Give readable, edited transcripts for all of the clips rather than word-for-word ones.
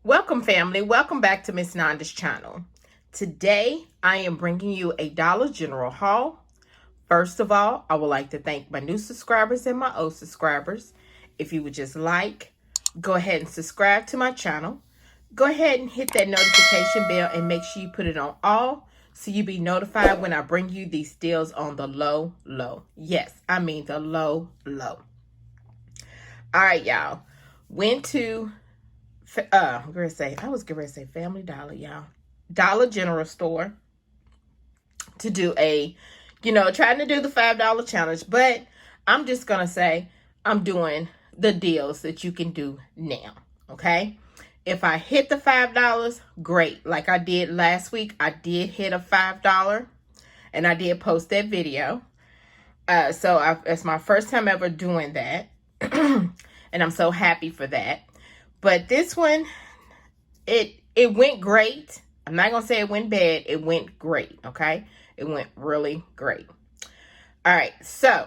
Welcome, family. Welcome back to Miss Nanda's channel. Today, I am bringing you a Dollar General haul. First of all, I would like to thank my new subscribers and my old subscribers. If you would just go ahead and subscribe to my channel. Go ahead and hit that notification bell and make sure you put it on all so you be notified when I bring you these deals on the low. Yes, I mean the low. All right, y'all. Went to I was getting ready to say Family Dollar, y'all. Dollar General store to do trying to do the $5 challenge, but I'm just gonna say I'm doing the deals that you can do now. Okay. If I hit the $5, great. Like I did last week, I did hit a $5 and I did post that video. So it's my first time ever doing that. And I'm so happy for that. But this one, it went great. I'm not going to say it went bad. It went great, okay? It went really great. All right, so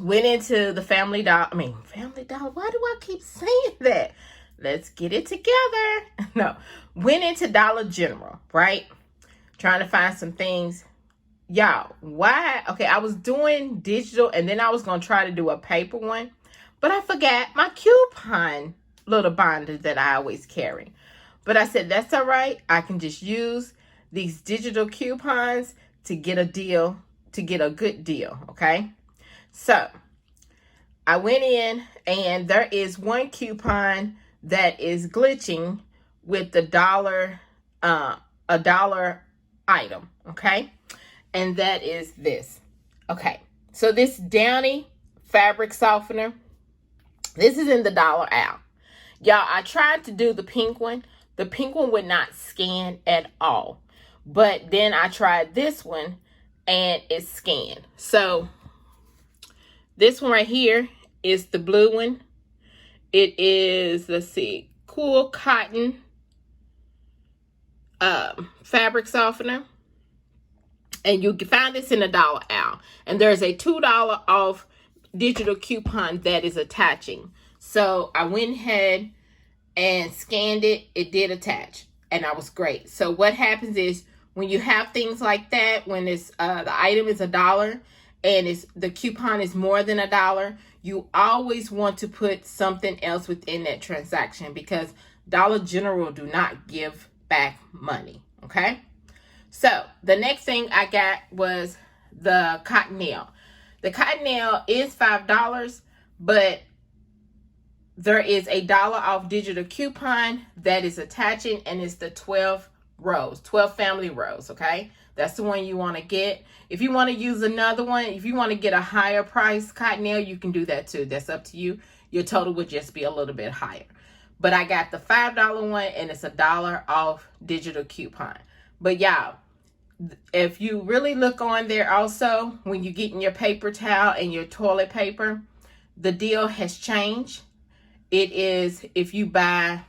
went into the Family Dollar. Why do I keep saying that? Let's get it together. No, went into Dollar General, right? Trying to find some things. Y'all, why? Okay, I was doing digital and then I was going to try to do a paper one. But I forgot my coupon little binder that I always carry. But I said, that's all right. I can just use these digital coupons to get a deal, to get a good deal, okay? So I went in and there is one coupon that is glitching with the a dollar item, okay? And that is this. Okay, so this Downy fabric softener, this is in the dollar aisle. Y'all, I tried to do the pink one. The pink one would not scan at all. But then I tried this one and it scanned. So this one right here is the blue one. It is, let's see, Cool Cotton fabric softener. And you can find this in the dollar aisle. And there's a $2 off digital coupon that is attaching. So I went ahead and scanned it. It did attach and I was great. So what happens is when you have things like that, when it's the item is $1 and the coupon is more than $1, you always want to put something else within that transaction because Dollar General do not give back money. Okay. So the next thing I got was the cotton nail. The cotton nail is $5, but there is a $1 off digital coupon that is attaching and it's the 12 family rows, okay? That's the one you want to get. If you want to use another one, if you want to get a higher price cotton nail, you can do that too. That's up to you. Your total would just be a little bit higher. But I got the $5 one and it's a $1 off digital coupon. But y'all, if you really look on there also, when you get in your paper towel and your toilet paper, the deal has changed. It is, if you buy,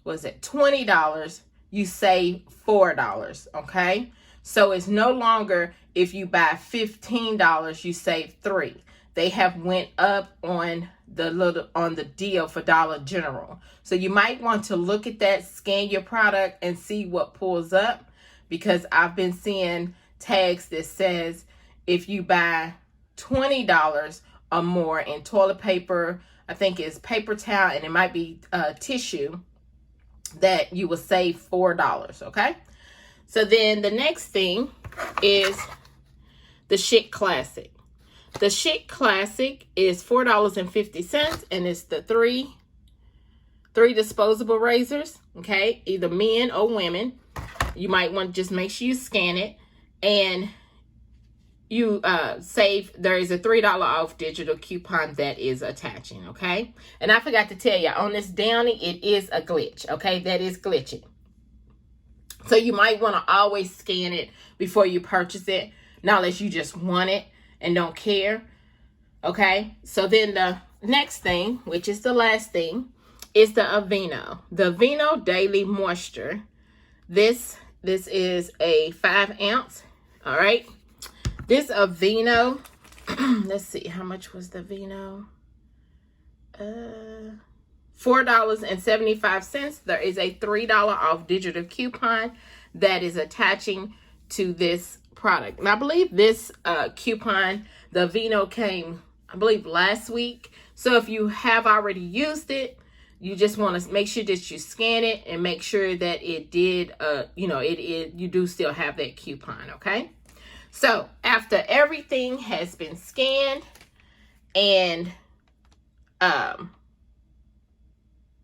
$20, you save $4, okay? So it's no longer, if you buy $15, you save $3. They have went up on the deal for Dollar General. So you might want to look at that, scan your product and see what pulls up. Because I've been seeing tags that says if you buy $20 or more in toilet paper, I think it's paper towel, and it might be tissue, that you will save $4, okay? So then the next thing is the Chic Classic. The Chic Classic is $4.50, and it's the three disposable razors, okay? Either men or women. You might want to just make sure you scan it and you save. There is a $3 off digital coupon that is attaching, okay? And I forgot to tell you, on this Downy, it is a glitch, okay? That is glitching. So you might want to always scan it before you purchase it, not unless you just want it and don't care, okay? So then the next thing, which is the last thing, is the Aveeno. The Aveeno Daily Moisture. This is a 5 ounce. All right. This Aveeno, let's see, how much was the Aveeno? $4.75. There is a $3 off digital coupon that is attaching to this product. And I believe this coupon, the Vino, came, I believe, last week. So if you have already used it, you just want to make sure that you scan it and make sure that it did, you do still have that coupon, okay? So after everything has been scanned and all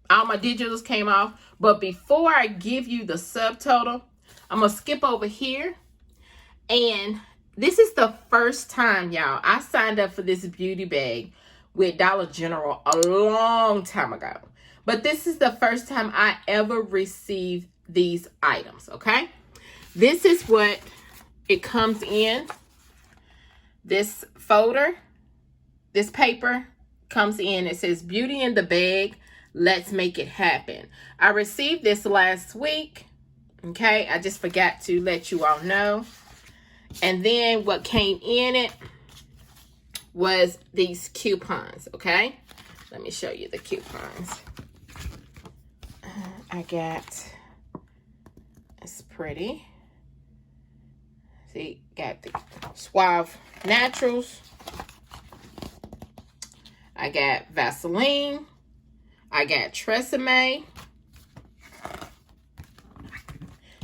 my digitals came off, but before I give you the subtotal, I'm going to skip over here. And this is the first time, y'all, I signed up for this beauty bag with Dollar General a long time ago. But this is the first time I ever received these items, okay? This is what it comes in. This folder, this paper comes in. It says, Beauty in the Bag, let's make it happen. I received this last week, okay? I just forgot to let you all know. And then what came in it was these coupons, okay? Let me show you the coupons. I got, it's pretty. See, got the Suave Naturals. I got Vaseline. I got Tresemme.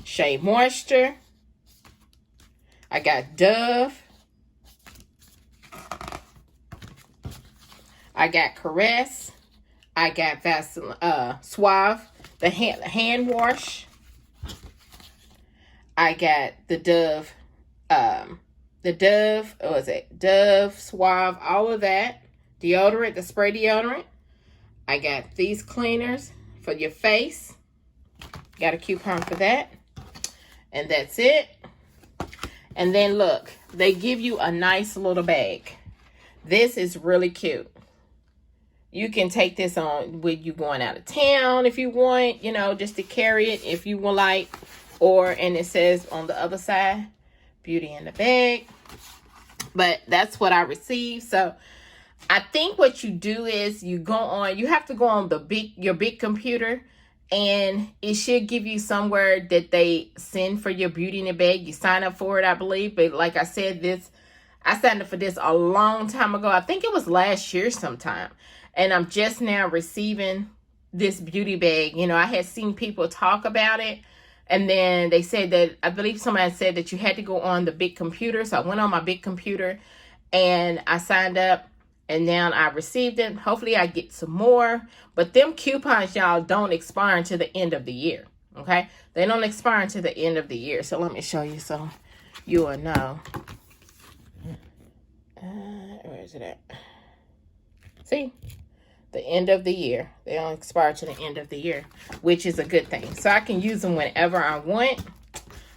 Shea Moisture. I got Dove. I got Caress. I got Vaseline, Suave, the hand wash. I got the Dove, Dove, Suave, all of that. Deodorant, the spray deodorant. I got these cleaners for your face. Got a coupon for that. And that's it. And then look, they give you a nice little bag. This is really cute. You can take this on with you going out of town if you want, just to carry it if you would like. And it says on the other side, Beauty in the Bag. But that's what I received. So I think what you do is you have to go on your big computer, and it should give you somewhere that they send for your Beauty in the Bag. You sign up for it, I believe. But like I said, I signed up for this a long time ago. I think it was last year sometime. And I'm just now receiving this beauty bag. I had seen people talk about it. And then they said that, I believe somebody said that you had to go on the big computer. So I went on my big computer and I signed up. And now I received it. Hopefully I get some more. But them coupons, y'all, don't expire until the end of the year. Okay? They don't expire until the end of the year. So let me show you so you will know. Where is it at? See? The end of the year. They don't expire to the end of the year, which is a good thing. So I can use them whenever I want.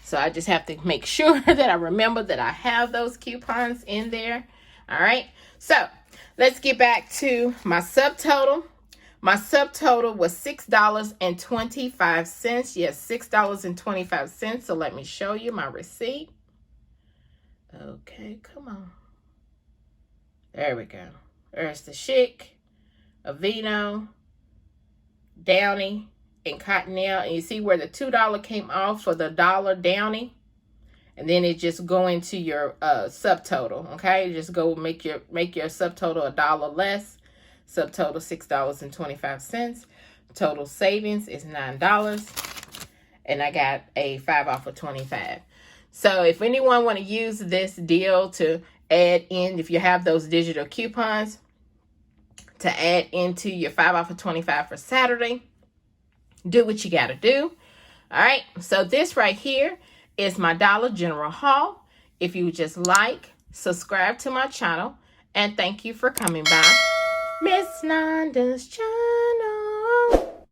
So I just have to make sure that I remember that I have those coupons in there. All right. So let's get back to my subtotal. My subtotal was $6.25. Yes, $6.25. So let me show you my receipt. Okay, come on. There we go. There's the Chic, Aveeno, Downy, and Cottonelle. And you see where the $2 came off for the $1 Downy? And then it just go into your subtotal, okay? Just go make your subtotal $1 less. Subtotal $6.25. Total savings is $9. And I got a 5 off of 25. So if anyone want to use this deal to add in, if you have those digital coupons, to add into your 5 off of 25 for Saturday, do what you got to do. All right. So this right here is my Dollar General haul. If you just like, subscribe to my channel, and thank you for coming by Miss Nanda's channel.